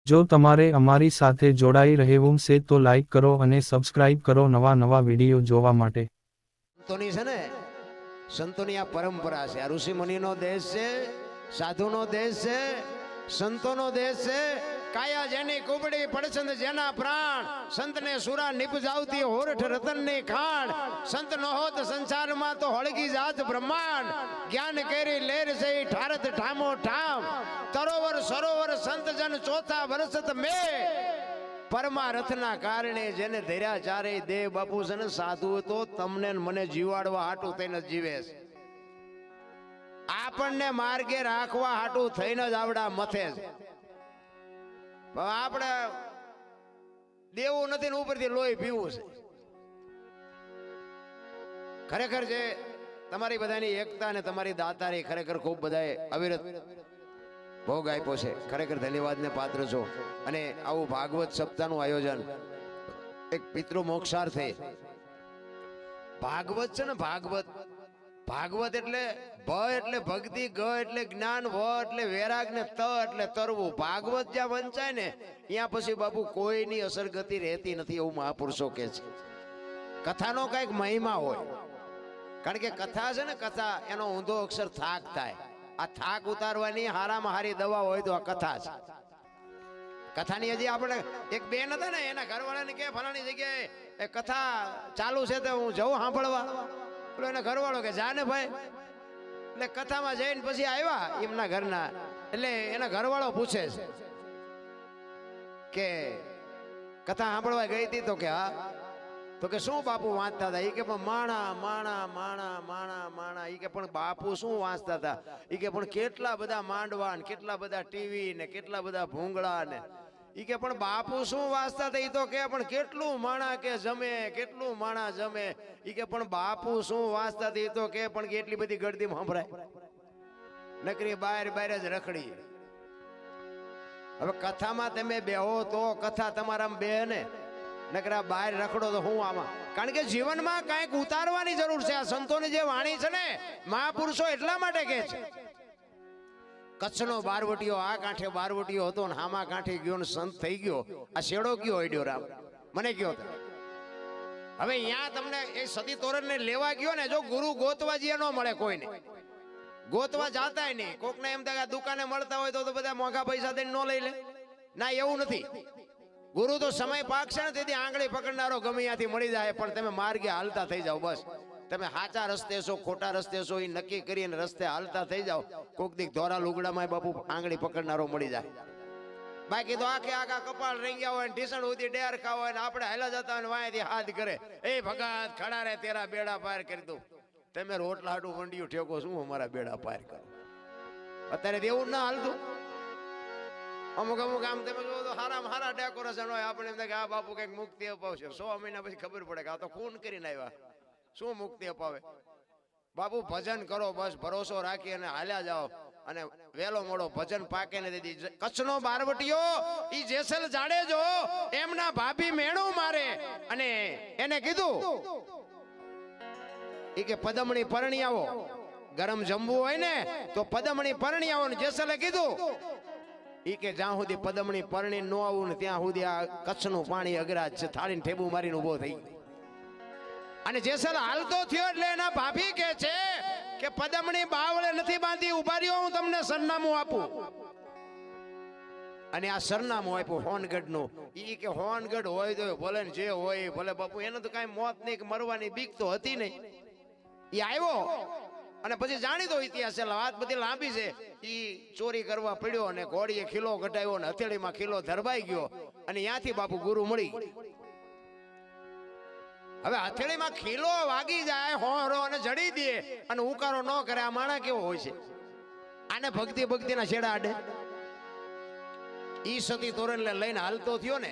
જો તમારે અમારી સાથે જોડાઈ રહેવું છે તો લાઈક કરો અને સબસ્ક્રાઇબ કરો નવા વિડીયો જોવા માટે। સંતોની છે ને, સંતોની આ પરંપરા છે। આ ઋષિ મુનિનો દેશ છે, સાધુનો દેશ છે, સંતોનો દેશ છે। કાયા જેની કુબડી પડછંદ જેના પ્રાણ, સંતને સુરા નિપજાવતી હોરઠ રતનની ખાણ। સંત ન હોત સંસારમાં તો હળગી જાત બ્રહ્માંડ, જ્ઞાન કેરી લેર છે ઠારત ઠામો ઠામ। તરોવર સરોવર સંત જન ચોથા વરસત મે, પરમારથના કારણે જેને ધર્યા ચારે દેવ। બાપુ છે ને, સાધુ તો તમને મને જીવાડવા હાટું થઈને જીવે છે, આપણને માર્ગે રાખવા હાટું થઈને જ આવડા મથે છે। આપણે દેવું નથી ને ઉપરથી લોહી પીવું છે। ખરેખર છે તમારી બધાની એકતા ને તમારી દાતારી ખરેખર ખૂબ બધાએ અવિરત ભોગ આપ્યો છે। ખરેખર ધન્યવાદને પાત્ર છો। અને આવું ભાગવત સપ્તાહનું આયોજન એક પિતૃ મોક્ષાર્થે, ભાગવત છે ને, ભાગવત એટલે ભ એટલે ભક્તિ, ગ એટલે જ્ઞાન, વ એટલે વૈરાગ ને ત એટલે તરવું। ભાગવત જ્યાં વંચાય ને ત્યાં પછી બાપુ કોઈની અસરગતિ રહેતી નથી, એવું મહાપુરુષો કહે છે। કથાનો કઈક મહિમા હોય, કારણ કે કથા છે ને, કથા એનો ઊંધો અક્ષર થાક થાય। આ થાક ઉતારવાની હારામાં હારી દવા હોય તો આ કથા છે। કથાની હજી આપણે એક બેન હતા ને, એના ઘરવાળાને કે ફલાણી જગ્યાએ કથા ચાલુ છે તો હું જઉં સાંભળવા। એટલે એના ઘરવાળો કે જા ને ભાઈ। એટલે કથામાં જઈને પછી આવ્યા એમના ઘરના, એટલે એના ઘરવાળો પૂછે છે કે કથા સાંભળવા ગઈ હતી? તો કે હા। તો કે શું બાપુ વાંચતા હતા? એ કે પણ માણા માણા માણા માણા માણા। એ કે પણ બાપુ શું વાંચતા હતા? એ કે પણ કેટલા બધા માંડવા ને કેટલા બધા ટીવી ને કેટલા બધા ભૂંગળા ને। એ કે પણ બાપુ શું વાંચતા હતા? એ તો કે પણ કેટલું માણા કે જમે, કેટલું માણા જમે। એ કે પણ બાપુ શું વાંચતા હતા? એ તો કે પણ કેટલી બધી ગળદી સંભળાય, નકરી બહાર બહાર જ રખડી। હવે કથામાં તમે બેહો તો કથા તમારામાં બે ને, નકરા બહાર રખડો તો હું આમાં? કારણ કે જીવનમાં કંઈક ઉતારવાની જરૂર છે। આ સંતોની જે વાણી છે ને, મહાપુરુષો એટલા માટે કહે છે, કચ્છનો બારવટીયો આ કાંઠે બારવટીયો હતો ને હામા કાંઠે ગયો ને સંત થઈ ગયો। આ શેડો કયો અડ્યો રામ મને કયો? હવે અહીંયા તમને એ સતી તોરણને લેવા ગયો ને, જો ગુરુ ગોતવા જે ન મળે, કોઈને ગોતવા જાતાય નહીં। કોકને એમ થાય દુકાને મળતા હોય તો બધા મોંઘા પૈસા દઈને ન લઈ લે, ના એવું નથી। ગુરુ તો સમય પાકશે ને તેથી આંગળી પકડનારો ગમે ત્યાંથી મળી જાય, પણ તમે માર્ગે હાલતા થઈ જાઓ બસ। તમે સાચા રસ્તે છો ખોટા રસ્તે છો એ નક્કી કરીને રસ્તે હાલતા થઈ જાઓ। કોક દીક ધોરા લુગડામાં બાપુ આંગળી પકડનારો મળી જાય। બાકી તો આખે આખા કપાળ રેંગ્યા હોય ને ઢીસણ સુધી ડેર ખાવા હોય ને આપણે હાલા જતા હોય ને વાંયથી હાથ કરે, એ ભગત ખડા રે તેરા બેડા પાર કરી દઉં। તમે રોટલા હાટું વંડિયું ઠેકો શું અમારા બેડા પાર કરો? અત્યારે દેવું ના હાલતું। અમુક અમુક આમ તમે જો તો હારામાં હારા ડેકોરેશન હોય, આપણે એમ થાય કે આ બાપુ કઈક મુક્તિ અપાવશે। 100 મહિના પછી ખબર પડે કે આ તો ખૂન કરીને આવ્યા, શું મુક્તિ અપાવે? બાપુ ભજન કરો બસ, ભરોસો રાખી અને હાલ્યા જાઓ। અને વેલો મોડો ભજન પાકે ને દીધી। કચ્છનો બારવટીયો ઈ જેસલ જાડેજો એમના ભાભી મેણું મારે, અને એને કીધું ઈ કે પદમણી પરણી આવો, ગરમ જમવું હોય ને તો પદમણી પરણી આવો ને જેસલે કીધું ઈ કે જ્યાં સુધી પદમણી પરણી ન આવું ને ત્યાં સુધી આ કચ્છનું પાણી અઘરાજ છે। થાળીને ઠેબુ મારીને ઉભો થઈ, અને જેસલ હાલતો થયો એટલે એના ભાભી કે છે કે પદમણી બાવળે નથી બાંધી, ઉભા રહ્યો હું તમને સરનામું આપું। અને આ સરનામું આપ્યું હોનગઢનું। ઈ કે હોનગઢ હોય તો ભલે ને જે હોય ભલે બાપુ, એને તો કાંઈ મોત નહીં કે મરવાની બીક તો હતી નહીં। ઈ આવ્યો અને પછી જાણી દો ઇતિહાસ છે, વાત બધી લાંબી છે। ઈ ચોરી કરવા પડ્યો અને ઘોડીએ ખીલો કઢાવ્યો ને હથેળીમાં ખીલો ધરબાઈ ગયો, અને ત્યાંથી બાપુ ગુરુ મળી। હવે હથેળીમાં ખીલો વાગી જાય, હોરો અને જડી દે અને ઉકારો ન કરે, આ માણા કેવો હોય છે? આને ભક્તિના છેડા આડે। ઈ સતી તોરણને લઈને હાલતો થયો ને,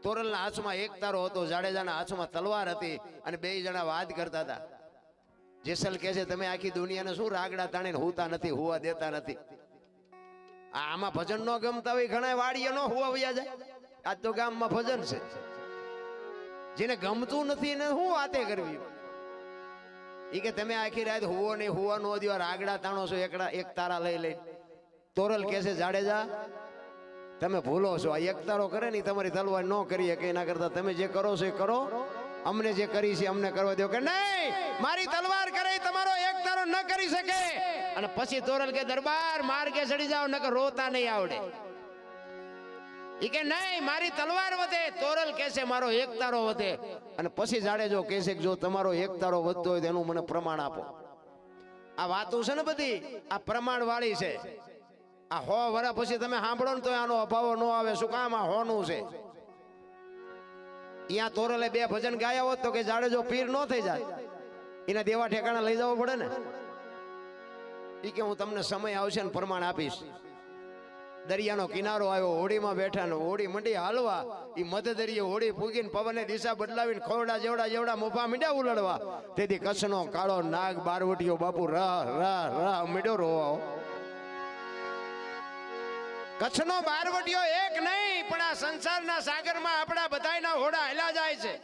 તોરણના હાથમાં એક તારો હતો, જાડેજાના હાથમાં તલવાર હતી, અને બે જણા વાત કરતા હતા। જેસલ કહે છે તમે આખી દુનિયાને શું રાગડા તાણીને હુતા નથી, હુવા દેતા નથી? આમાં ભજન ન ગમતા હોય ઘણા વાડીએ ન હુવા વયા જાય। આજ તો ગામમાં ભજન છે, જેને ગમતું નથી ને શું વાતે કરવી? ઈ કે તમે આખી રાત હુવો નહીં, હુવા નો દિયો, રાગડા તાણો છો એક તારા લઈ લઈ। તોરલ કહે છે જાડેજા તમે ભૂલો છો. આ એકતારો કરે ને ઈ તમારી તલવાર ન કરી શકે. એના કરતા તમે જે કરો છો એ કરો. અમને જે કરી છે અમને કરવા દો. કે નહીં, મારી તલવાર કરે ઈ તમારો એકતારો ન કરી શકે. અને પછી તોરલ કે દરબાર માર કે ચડી જાવ નકર રોતા નહીં આવડે. ઈ કે નહીં, મારી તલવાર વધે. તોરલ કે છે મારો એકતારો વધે. અને પછી જાડેજો કહે છે કે જો તમારો એકતારો વધતો હોય તો એનું મને પ્રમાણ આપો. આ વાતો છે ને બધી આ પ્રમાણ વાળી છે. આ 100 વર્ષ પછી તમે સાંભળો ને તો આનો અભાવ ન આવે. શું કામ? આ હોનું છે. અહીંયા તોરલે 2 ભજન ગાયા હોત તો કે જાડેજો પીર ન થઈ જાય. એના દેવા ઠેકાણા લઈ જવો પડે ને. ઈ કે હું તમને સમય આવશે ને પ્રમાણ આપીશ. દરિયાનો કિનારો આવ્યો, હોડીમાં બેઠા ને હોડી મંડી હાલવા. ઈ મધ દરિયો હોડી ફૂગીને પવને દિશા બદલાવીને ખોરડા જેવડા મોભા મીંડ્યા ઉલડવા. તેથી કચ્છનો કાળો નાગ બારવટીયો બાપુ રહ મીંડ્યો રોવા. કચ્છનો બારવટીયો એક નહીં પણ આ સંસારના સાગરમાં આપણા બધાયના હોડા હેલા જાય છે.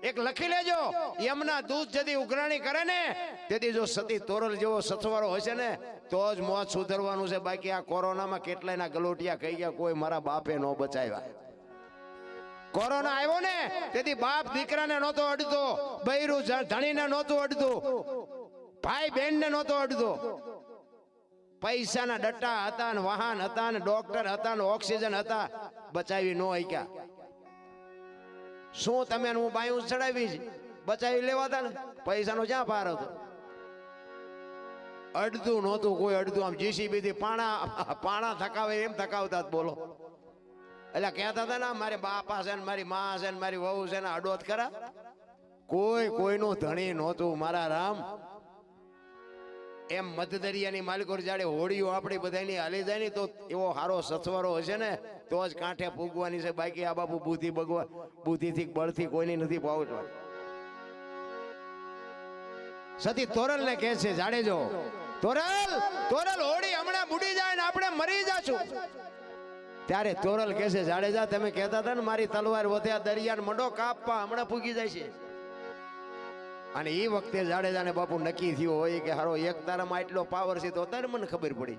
એક લખી લેજો, યમના દૂધ જદી ઉઘરાણી કરે ને તેથી જો સતી તોરલ જેવો સથવારો હશે ને તો જ મોત સુધરવાનું છે. બાકી આ કોરોનામાં કેટલાયના ગલોટિયા કહી ગયા, કોઈ મારા બાપે ન બચાવ્યા. કોરોના આવ્યો ને તેથી બાપ દીકરાને નહોતો અડતો, બૈરું ધણીને નહોતું અડતું, ભાઈ બહેનને નહોતો અડતો. પૈસાના ડટ્ટા હતા ને વાહન હતા ને ડોક્ટર હતા ને ઓક્સિજન હતા, બચાવી ન હક્યા. શું તમે હું બાયું ચડાવી બચાવી લેવાતા ને? પૈસાનો ક્યાં પાર હતો? અડધું નહોતું કોઈ અડધું. આમ જીસીબી થી પાણા થકાવે એમ થકાવતા જ. બોલો, એટલે કહેતા હતા ને મારે બાપા છે ને મારી માં છે ને મારી વહુ છે ને અડોત ખરા. કોઈનું ધણી નહોતું મારા રામ. એમ મધ દરિયાની માલિકો જાડે હોડીઓ આપણી બધાની હાલી જાય ને તો એવો સારો સથવારો હશે ને તો જ કાંઠે પૂગવાની છે. બાકી આ બાપુ બુદ્ધિથી બળથી કોઈની નથી પહોંચવા. સતી તોરલ ને કહે છે જાડેજો, તોરલ હોડી હમણાં બુડી જાય ને આપણે મરી જાશું. ત્યારે તોરલ કહે છે જાડેજા તમે કહેતા હતા ને મારી તલવાર વધ્યા દરિયાને મંડો કાપવા, હમણાં પૂગી જાય છે. અને એ વખતે જાડેજાને બાપુ નક્કી થયું હોય કે હારો એક તારામાં એટલો પાવર છે તો અત્યારે મને ખબર પડી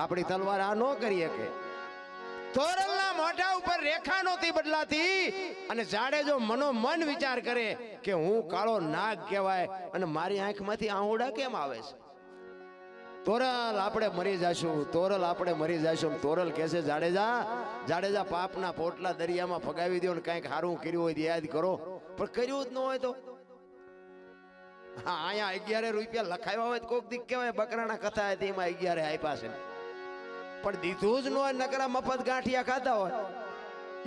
આપણી તલવાર આ ન કરી શકે. તોરલના મોઢા ઉપર રેખા નહોતી બદલાતી અને જાડેજો મનોમન વિચાર કરે કે હું કાળો નાગ કહેવાય અને મારી આંખમાંથી આંહોડા કેમ આવે છે. તોરલ આપણે મરી જાશું, તોરલ આપણે મરી જાશું. તોરલ કહે છે જાડેજા પાપના પોટલા દરિયામાં ફગાવી દો ને કંઈક સારું કર્યું હોય યાદ કરો. પણ કર્યું જ ન હોય તો હા અહીંયા 11 રૂપિયા લખાવ્યા હોય કોક દીક કહેવાય બકરાના કથા હતી એમાં 11 આપ્યા છે. પણ દીધું જ ન હોય, નકરા મફત ગાંઠિયા ખાતા હોય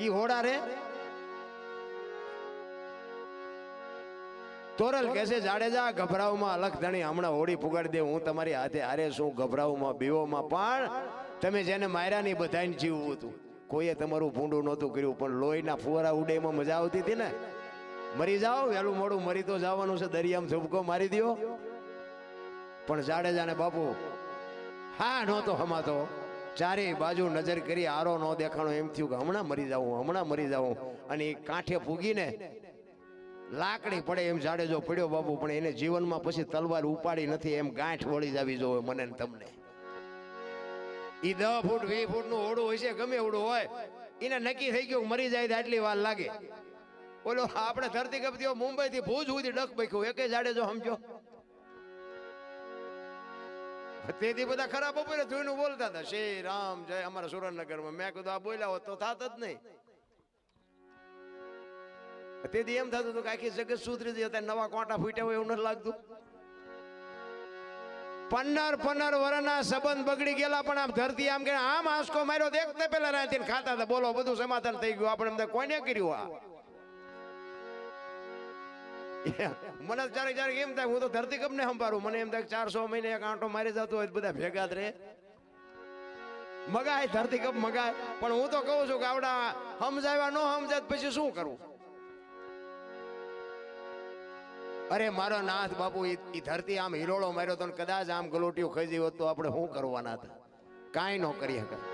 ઈ હોડા રે. તોરલ કહે છે જાડેજા ગભરાવમાં અલગ ધણી હમણાં હોડી પુગાડી દે, હું તમારી હાથે હારે શું ગભરાવમાં બીવોમાં. પણ તમે જેને માર્યા ની બધાને જીવવું હતું, કોઈએ તમારું ભૂંડું નહોતું કર્યું પણ લોહીના ફુવારા ઉડે એમાં મજા આવતી હતી ને. મરી જાઓ, વહેલું મોડું મરી તો જવાનું છે, દરિયામાં ઝુબકો મારી દો. પણ જાડેજાને બાપુ હા નહોતો હમાતો. ચારે બાજુ નજર કરી આરો ન દેખાણો, એમ થયું કે હમણાં મરી જાઉં. અને એ કાંઠે પૂગીને લાકડી પડે એમ જાડેજો પડ્યો બાપુ. પણ એને જીવનમાં પછી તલવાર ઉપાડી નથી, એમ ગાંઠ વળી જાવી જોવે મને ને તમને. ઈ 10 ફૂટ 20 ફૂટનું ઓળું હોય છે, ગમે એવડું હોય, એને નક્કી થઈ ગયું મરી જાય તો આટલી વાર લાગે. બોલો આપણે ધરતીકંપથી મુંબઈ થી ભુજ સુધી ડક બખ્યું એકે જાડેજો સમજો. તેથી બધા ખરાબ બપોરે ધોઈને બોલતા હતા શ્રી રામ જય અમારા સુરેન્દ્રનગરમાં. મેં કીધું આ બોલ્યા હોત તો થાત જ નહીં. તેથી એમ થતું હતું કે આખી જગત સુધરી જઈ, અત્યારે નવા કોટા ફૂટ્યા હોય એવું નથી લાગતું. 15 વર્ષના સંબંધ બગડી ગયેલા પણ આમ ધરતી આમ કે આમ આંસકો માર્યો દેખતે પેલા રાતે ખાતા હતા. બોલો બધું સમાધાન થઈ ગયું. આપણે કોઈને કર્યું આ? મને ક્યારેક એમ થાય હું તો ધરતીકંપ ને સંભાળું. મને એમ થાય 400 મહિને એક આંટો મારી જતો હોય બધા ભેગા જ રહે. મગાય ધરતીકંપ મગાય. પણ હું તો કહું છું કે આવડા સમજાવ્યા ન સમજાય પછી શું કરવું? અરે મારો નાથ બાપુ ઈ ધરતી આમ હિલોળો માર્યો તો કદાચ આમ ગલોટીઓ ખાઈ હોત તો આપણે શું કરવાના હતા? કાંઈ ન કરી શકાય.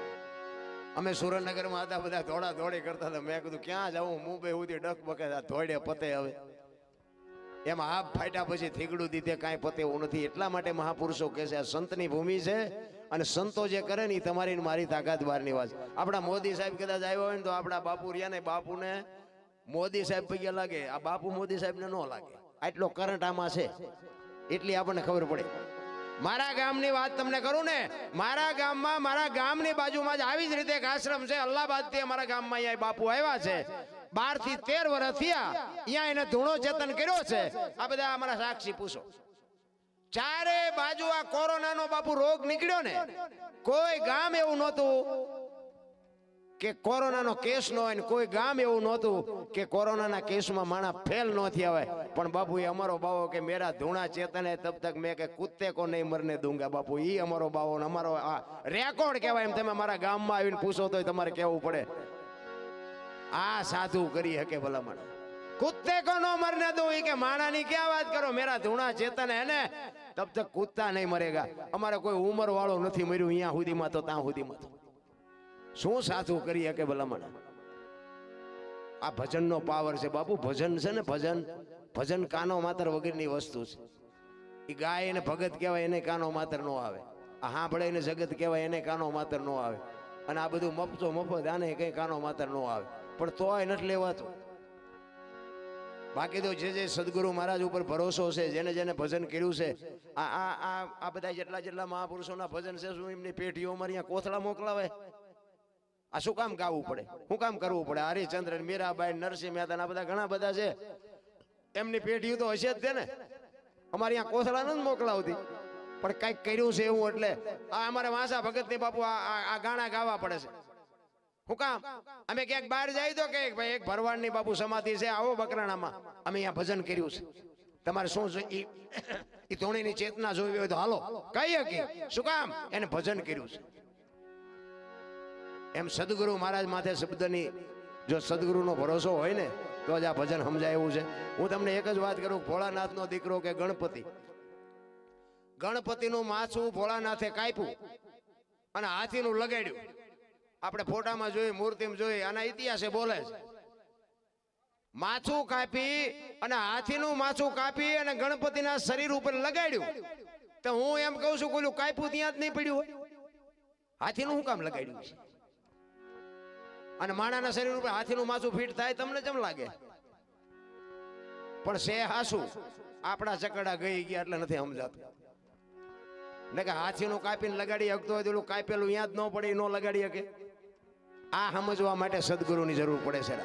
અમે સુરેન્દ્રનગરમાં હતા, બધા દોડા દોડી કરતા હતા. મેં કીધું ક્યાં જાઉં, મુંબઈ સુધી ડક બકે ધોડે પતે. હવે એમાં હાફ ફાટ્યા પછી થીગડું દીધે કાંઈ પતે એવું નથી. એટલા માટે મહાપુરુષો કહે છે આ સંતની ભૂમિ છે અને સંતો જે કરે ને એ તમારી ને મારી તાકાત બહારની વાત. આપણા મોદી સાહેબ કદાચ આવ્યા હોય ને તો આપણા બાપુ રહ્યા ને બાપુને મોદી સાહેબ પૈયા લાગે, આ બાપુ મોદી સાહેબને ન લાગે. આટલો કરંટ આમાં છે એટલી આપણને ખબર પડે. મારા ગામની વાત તમને કરું ને, મારા ગામમાં મારા ગામની બાજુમાં જ આવી જ રીતે એક આશ્રમ છે અલ્હાબાદથી અમારા ગામમાં અહીંયા બાપુ આવ્યા છે. 12 થી 13 વર્ષ થયા અહીંયા એને ધૂણો ચેતન કર્યો છે. આ બધા અમારા સાક્ષી પૂછો. ચારે બાજુ આ કોરોનાનો બાપુ રોગ નીકળ્યો ને, કોઈ ગામ એવું નહોતું કે કોરોનાનો કેસ ન હોય ને કોઈ ગામ એવું નહોતું કે કોરોનાના કેસમાં માણા ફેલ ન થયા હોય. પણ બાપુ એ અમારો બાવો કે મેરા ધૂણા ચેતન હે તબ તક મેં કે કુત્તે કો નહીં મરને દૂંગા. બાપુ ઈ અમારો બાવો ને અમારો આ રેકોર્ડ કહેવાય. એમ તમે મારા ગામમાં આવીને પૂછો તો તમારે કહેવું પડે આ સાધુ કરી શકે ભલામણ. કુત્તે કો નો મરને દો કે માણાની ક્યાં વાત કરો, મેરા ધૂણા ચેતન હે ને તબ તક કુત્તા નહીં મરેગા. અમારે કોઈ ઉંમર વાળો નથી મર્યું અહીંયા સુધીમાં તો ત્યાં સુધીમાં તો શું સાધુ કરી શકે ભલામણ. આ ભજનનો પાવર છે બાપુ. ભજન છે ને ભજન, ભજન કાનો માત્ર વગરની વસ્તુ છે. એ ગાય એને ભગત કહેવાય એને કાનો માત્ર નો આવે. આ સાંભળે એને જગત કહેવાય એને કાનો માત્ર નો આવે. અને આ બધું મફતો મફત આને કઈ કાનો માત્ર નો આવે. પણ તોય નથી લેવાતું. બાકી તો જે સદગુરુ મહારાજ ઉપર ભરોસો છે, જેને જેને ભજન કર્યું છે, આ બધા જેટલા મહાપુરુષોના ભજન છે, શું એમની પેઢીઓ અમારે અહીંયા કોથળા મોકલાવે? આ શું કામ ગાવું પડે, શું કામ કરવું પડે? હરિચંદ્ર, મીરાબાઈ, નરસિંહ મહેતા આ બધા ઘણા બધા છે, એમની પેઢીઓ તો હશે જ છે ને. અમારે અહીંયા કોથળા નથી મોકલાવતી, પણ કઈક કર્યું છે એવું એટલે આ અમારે વાંસા ભગત ની બાપુ આ ગાણા ગાવા પડે છે. શું કામ? અમે ક્યાંક બહાર જાય તો કે ભાઈ એક ભરવાડની બાપુ સમાધિ છે, આવો બકરાણામાં અમે અહીંયા ભજન કર્યું છે. તમારે શું એ ધોણીની ચેતના જોવી હોય તો હાલો કઈ હકી. શું કામ? એને ભજન કર્યું છે. એમ સદગુરુ મહારાજ માથે શબ્દની જો સદગુરુનો ભરોસો હોય ને તો જ આ ભજન સમજાય એવું છે. હું તમને એક જ વાત કરું, ભોળાનાથનો દીકરો કે ગણપતિનું માથું ભોળાનાથે કાપ્યું અને હાથીનું લગાડ્યું. આપણે ફોટામાં જોઈ, મૂર્તિમાં જોઈ, આના ઇતિહાસે બોલે છે. માથું કાપી અને હાથીનું માથું કાપી અને ગણપતિના શરીર ઉપર લગાડ્યું. તો હું એમ કહું છું કોઈલું કાપ્યું ત્યાં જ નહીં પડ્યું હોય, હાથીનું શું કામ લગાડ્યું છે? અને માણાના શરીર ઉપર હાથીનું માથું ફીટ થાય તમને કેમ લાગે? પણ સે હાસુ આપણા ચકડા ગઈ ગયા એટલે નથી સમજાતું. ને કે હાથીનું કાપીને લગાડી શકતો હોય તો કાપેલું યાદ ન પડે, ન લગાડી શકે. આ સમજવા માટે સદગુરુની જરૂર પડે છે.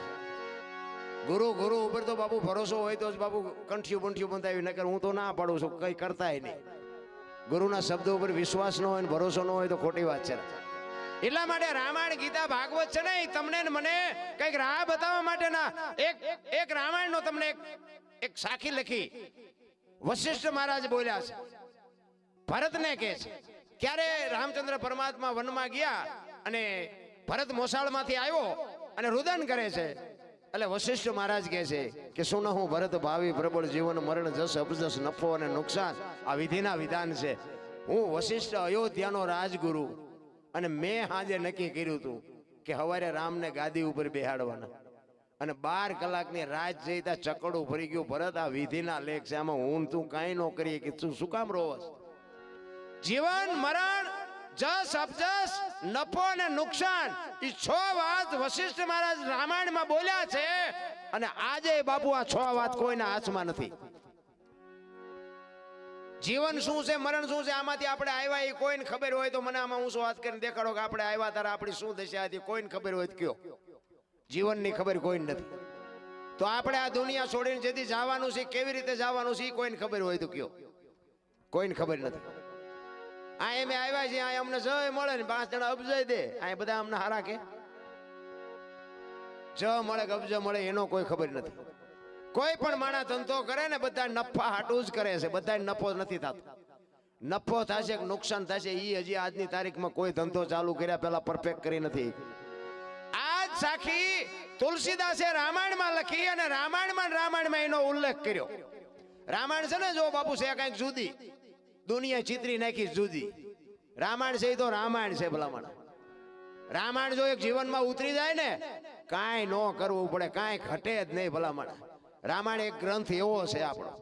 ગુરુ ઉપર તો બાપુ ભરોસો હોય તો જ બાપુ કંઠિયું બંઠિયું બંધાવી, નકર હું તો ના પાડું છું, કઈ કરતા નહીં. ગુરુના શબ્દો ઉપર વિશ્વાસ ન હોય, ભરોસો ન હોય તો ખોટી વાત છે. એટલા માટે રામાયણ, ગીતા, ભાગવત છે ને તમને ને મને કઈક રાહ બતાવવા માટેના એક રામાયણનો તમને એક સાખી લખી વશિષ્ઠ મહારાજ બોલ્યા છે. ભરતને કહે છે, ક્યારે રામચંદ્ર પરમાત્મા વનમાં ગયા અને ભરત મોસાળમાંથી આવ્યો અને રુદન કરે છે. એટલે વશિષ્ઠ મહારાજ કહે છે કે શું હું ભરત ભાવિ પ્રબળ જીવન મરણ જસ અપજસ નફો અને નુકસાન આ વિધિના વિધાન છે. હું વશિષ્ઠ અયોધ્યાનો રાજગુરુ અને મેં આજે નક્કી કર્યું હતું કે સવારે રામને ગાદી ઉપર બેહાડવાના અને 12 કલાકની રાત જઈતા ચકડું ફરી ગયું. ભરત આ વિધિના લેખ છે, આમાં હું તું કાંઈ ન કરીએ કે તું શું કામ રોવસ? જીવન મરણ જસ અપજસ નફો અને નુકસાન એ 6 વાત વશિષ્ઠ મહારાજ રામાયણમાં બોલ્યા છે. અને આજે બાપુ આ 6 વાત કોઈના હાથમાં નથી. જીવન શું છે, મરણ શું છે, આમાંથી આપણે આવ્યા એ કોઈને ખબર હોય તો મને આમાં હું શું વાત કરીને દેખાડો કે આપણે આવ્યા તારા આપણી શું દશા હતી, કોઈને ખબર હોય તો કયો. જીવનની ખબર કોઈને નથી. તો આપણે આ દુનિયા છોડીને જેથી જવાનું છે, કેવી રીતે જવાનું છે એ કોઈને ખબર હોય તો કયો. કોઈને ખબર નથી. આ એમ આવ્યા છે, આ અમને જય મળે ને 5 જણા અબજય દે, આ બધા અમને હારા કે જ મળે કે અબજ મળે એનો કોઈ ખબર નથી. કોઈ પણ માણસ ધંધો કરે ને બધા નફા હાટું જ કરે છે, બધા નફો નથી થતો. નફો થશે કે નુકસાન થશે એ હજી આજની તારીખમાં કોઈ ધંધો ચાલુ કર્યા પહેલા પરફેક્ટ કરી નથી. આજ સાખી તુલસીદાસે રામાયણમાં લખી અને રામાયણમાં એનો ઉલ્લેખ કર્યો. રામાયણ છે ને જો બાપુ છે કઈક જુદી, દુનિયા ચિત્રી નાખી જુદી. રામાયણ છે એ તો રામાયણ છે ભલામણ. રામાયણ જો એક જીવનમાં ઉતરી જાય ને કાંઈ ન કરવું પડે, કાંઈ ઘટે જ નહીં ભલામણ. રામાયણ એક ગ્રંથ એવો છે આપણો.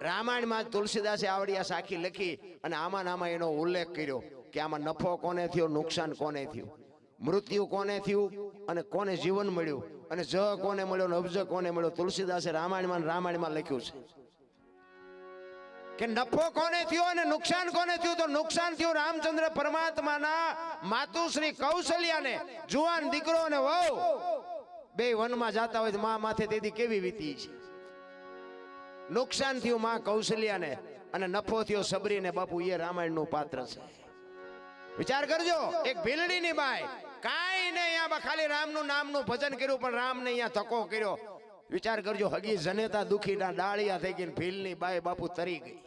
રામાયણમાં તુલસીદાસે આવડી આ સાખી લખી અને આમાં એનો ઉલ્લેખ કર્યો કે આમાં નફો કોને થયો, નુકસાન કોને થયું, મૃત્યુ કોને થયું અને કોને જીવન મળ્યું, અને જ કોને મળ્યો અને અબજ કોને મળ્યો. તુલસીદાસે રામાયણમાં લખ્યું છે કે નફો કોને થયો અને નુકસાન કોને થયું. તો નુકસાન થયું રામચંદ્ર પરમાત્માના માતુશ્રી કૌશલ્યાને. જુવાન દીકરો અને વહુ બે વનમાં જાતા હોય તો મા માથે તેથી કેવી વીતી છે. નુકસાન થયું માં કૌશલ્યાને અને નફો થયો સબરીને. બાપુ એ રામાયણનું પાત્ર છે. વિચાર કરજો, એક ભીલડીની બાઈ કાંઈ નહીં, અહીંયા ખાલી રામનું નામનું ભજન કર્યું પણ રામને અહીંયા ધક્કો કર્યો. વિચાર કરજો, હગી જનેતા દુખીના ડાળિયા થઈ ગઈ, ભીલની બાઈ બાપુ તરી ગઈ.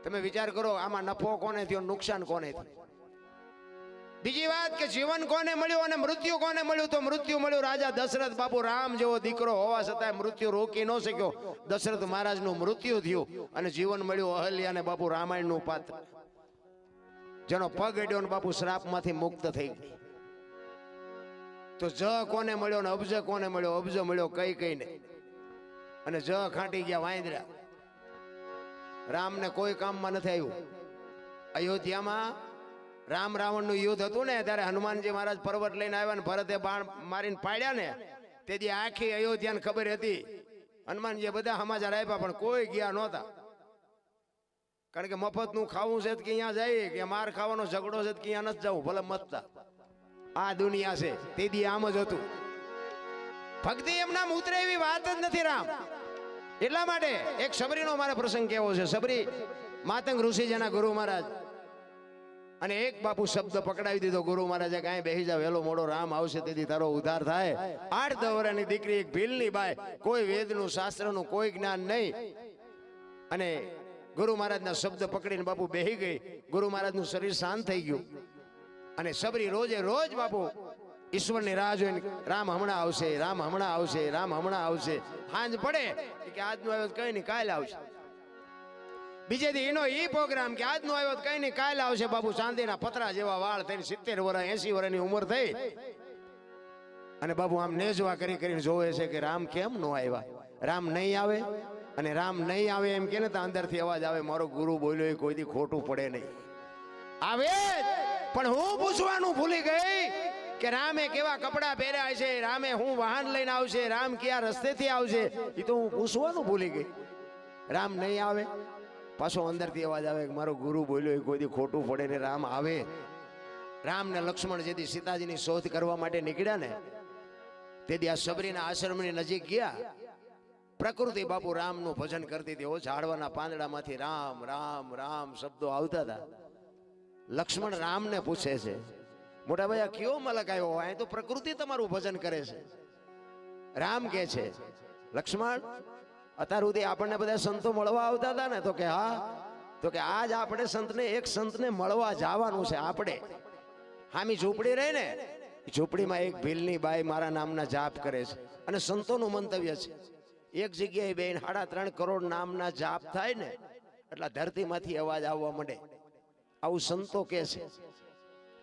તમે વિચાર કરો, આમાં નફો કોને થયો, નુકસાન કોને થયું. બીજી વાત કે જીવન કોને મળ્યું અને મૃત્યુ કોને મળ્યું. તો મૃત્યુ મળ્યું રાજા દશરથ. બાપુ રામ જેવો દીકરો હોવા છતાં મૃત્યુ રોકી ન શક્યો. દશરથ મહારાજનું મૃત્યુ થયું અને જીવન મળ્યું અહલ્યાને. બાપુ રામાયણનું પાત્ર, જેનો પગ અડ્યો ને બાપુ શ્રાપમાંથી મુક્ત થઈ ગઈ. તો જ કોને મળ્યો ને અબજ કોને મળ્યો. અબજ મળ્યો કઈ ને, અને જ ખાંટી ગયા વાંદરા. રામને કોઈ કામમાં નથી આવ્યું. અયોધ્યામાં રામ રાવણનું યુદ્ધ હતું ને, ત્યારે હનુમાનજી મહારાજ પર્વત લઈને આવ્યા ને ભરતે બાણ મારીને પાડ્યા ને, તેથી આખી અયોધ્યાને ખબર હતી. હનુમાનજીએ બધા સમાચાર આપ્યા પણ કોઈ ગયા નહોતા. કારણ કે મફતનું ખાવું છે કે અહીંયા જાય, કે માર ખાવાનો ઝઘડો છે કે અહીંયા નથી જવું, ભલે મતતા. આ દુનિયા છે, તેથી આમ જ હતું. ભક્તિ એમના ઉતરે એવી વાત જ નથી રામ. એટલા માટે એક સબરીનો મારે પ્રસંગ કેવો છે. સબરી માતંગ ઋષિ જેના ગુરુ મહારાજ, અને એક બાપુ શબ્દ પકડાવી દીધો ગુરુ મહારાજે, કાંઈ બેસી જાવ, વેલો મોડો રામ આવશે તેથી તારો ઉદ્ધાર થાય. 8-10 વર્ષની દીકરી, એક ભીલની બાઈ, કોઈ વેદનું શાસ્ત્રનું કોઈ જ્ઞાન નહીં, અને ગુરુ મહારાજના શબ્દ પકડીને બાપુ બેહી ગઈ. ગુરુ મહારાજનું શરીર શાંત થઈ ગયું. અને સબરી રોજે રોજ બાપુ ઈશ્વરની રાહ જોઈને, રામ હમણાં આવશે, રામ હમણાં આવશે, રામ હમણાં આવશે. સાંજ પડે કે આજનું આવ્યો કઈ નહીં, કાલે આવશે. બીજે દી એનો ઈ પ્રોગ્રામ કે આજનું આવ્યો કઈ નહીં, કાલે આવશે. બાપુ ચાંદીના પતરા જેવા વાળ થઈને 70 વર્ષ 80 વર્ષની ઉંમર થઈ, અને બાપુ આમ નેજવા કરીને જોવે છે કે રામ કેમ નો આવ્યા. રામ નહીં આવે, અને રામ નહીં આવે એમ કે ને તો અંદરથી અવાજ આવે, મારો ગુરુ બોલ્યો એ કોઈ દી ખોટું પડે નહીં. આવે પણ હું પૂછવાનું ભૂલી ગઈ કે રામે કેવા કપડા પહેર્યા છે, રામે હું વાહન લઈને આવશે, રામ કયા રસ્તેથી આવશે, એ તો હું પૂછવાનું ભૂલી ગઈ. રામ નહીં આવે, પાછો અંદરથી અવાજ આવે કે મારો ગુરુ બોલ્યો એ કોઈ દી ખોટું પડે ને. રામ આવે. રામ ને લક્ષ્મણ જેથી સીતાજીની શોધ કરવા માટે નીકળ્યા ને, તેથી આ સબરીના આશ્રમની નજીક ગયા. પ્રકૃતિ બાપુ રામનું ભજન કરતી હતી. ઝાડવાના પાંદડામાંથી રામ રામ રામ શબ્દો આવતા હતા. લક્ષ્મણ રામને પૂછે છે, મોટા ભાઈ આ કયો મલક આવ્યો, અહીં તો પ્રકૃતિ તમારું ભજન કરે છે. રામ કે છે, લક્ષ્મણ અત્યાર સુધી આપણને બધા સંતો મળવા આવતા હતા ને, તો કે હા. તો કે આજ આપણે એક સંતને મળવા જવાનું છે. આપણે હામી ઝૂંપડી રહી ને, ઝૂંપડીમાં એક ભીલની બાઈ મારા નામના જાપ કરે છે. અને સંતોનું મંતવ્ય છે, એક જગ્યાએ બેન 3.5 કરોડ નામના જાપ થાય ને એટલે ધરતીમાંથી અવાજ આવવા માંડે. આવું સંતો કે છે.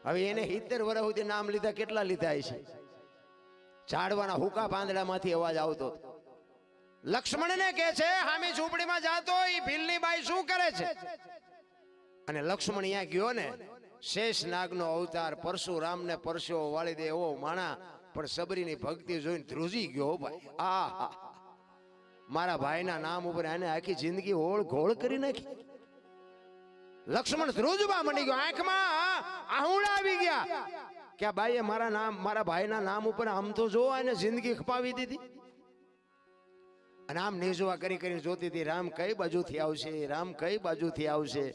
હવે એને 70 વર્ષ સુધી નામ લીધા, કેટલા લીધા છે. ઝાડવાના હુકા પાંદડામાંથી અવાજ આવતો. લક્ષ્મણને કે છે, હામી ઝૂંપડીમાં જાતો એ ભીલની બાઈ શું કરે છે. અને લક્ષ્મણ અહીંયા ગયો ને, શેષ નાગનો અવતાર, પરશુરામને પરસ્યો વાળી દે એવો માણા, પણ સબરીની ભક્તિ જોઈને ધ્રુજી ગયો. ભાઈ આ મારા ભાઈના નામ ઉપર આને આખી જિંદગી હોળ ઘોળ કરી નાખી. લક્ષ્મણ ધ્રુજવા મંડી ગયો, આંખમાં આહુડા આવી ગયા કે આ બાઈએ મારા ભાઈના નામ ઉપર આમ તો જો એને જિંદગી ખપાવી દીધી. અને આમ નેજવા કરીને જોતી હતી, રામ કઈ બાજુથી આવશે, રામ કઈ બાજુથી આવશે,